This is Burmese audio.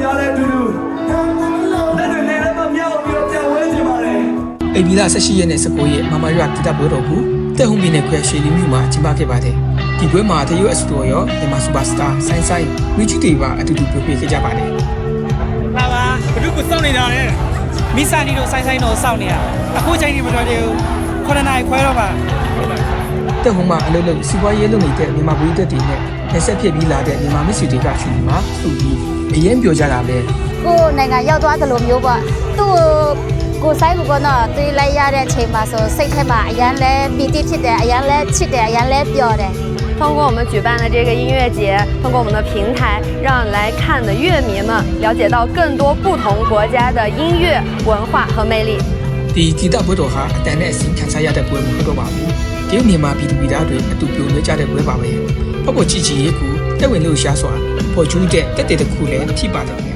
များလဲတူတူလက်တွေလည်းမမြောက်ပြီးတော့ပြန်ဝဲနေပါလေ ဧပြီလ18ရက်နဲ့19ရက်မမရွာဂီတပွဲတော်ကိုတက်ဟုန်ပြည်နယ်ခွဲရွှေလီမြို့မှာကျင်းပခဲ့ပါတယ်။ဒီပွဲမှာတရုတ်အစတော်ရောမြန်မာစူပါစတာဆိုင်ဝီချီတီပါအတူတူပြပြခဲ့ကြပါတယ်။လာပါဘဒုကိုစောင့်နေတာလေ။မိစာနီတို့ဆိုင်တို့စောင့်နေတာ။အခုချိန်ကြီးမတော်သေးဘူး။9နာရီခွဲတော့ပါ။တက်ဟုန်မှာအလုပ်လုပ်စီးပွားရေးလုပ်နေတဲ့မြန်မာပြည်သက်တွေနဲ့လက်ဆက်ဖြစ်ပြီးလာတဲ့မြန်မာမစ်စီတွေကရွှေလီမှာသူ့ပြီးအရင်ပြောကြတာပဲ။ကိုနိုင်ငံရောက်သွားသလိုမျိုးပေါ့။သူ့ကိုဆိုင်ကိုကတော့တွေးလိုက်ရတဲ့အချိန်မှာဆိုစိတ်ထဲမှာအရန်လဲပီတိဖြစ်တယ်အရန်လဲချစ်တယ်အရန်လဲပျော်တယ်通过我们举办的这个音乐节，通过我们的平台，让来看的乐迷们了解到更多不同国家的音乐文化和魅力。ဒီဂီတပွဲတော်ဟာအတန်နဲ့အစီခံစားရတဲ့ပွဲမဟုတ်တော့ပါဘူး။တရုတ်မြန်မာပြည်သူပြည်သားတွေအတူပြုံနေကြတဲ့ပွဲပါပဲ။ပေါ့ပေါ့ချီချီရေးကူတက်ဝင်လို့ရှားစွာပေါ်ကျူးတဲ့တက်တဲ့တစ်ခုလည်းဖြစ်ပါတယ်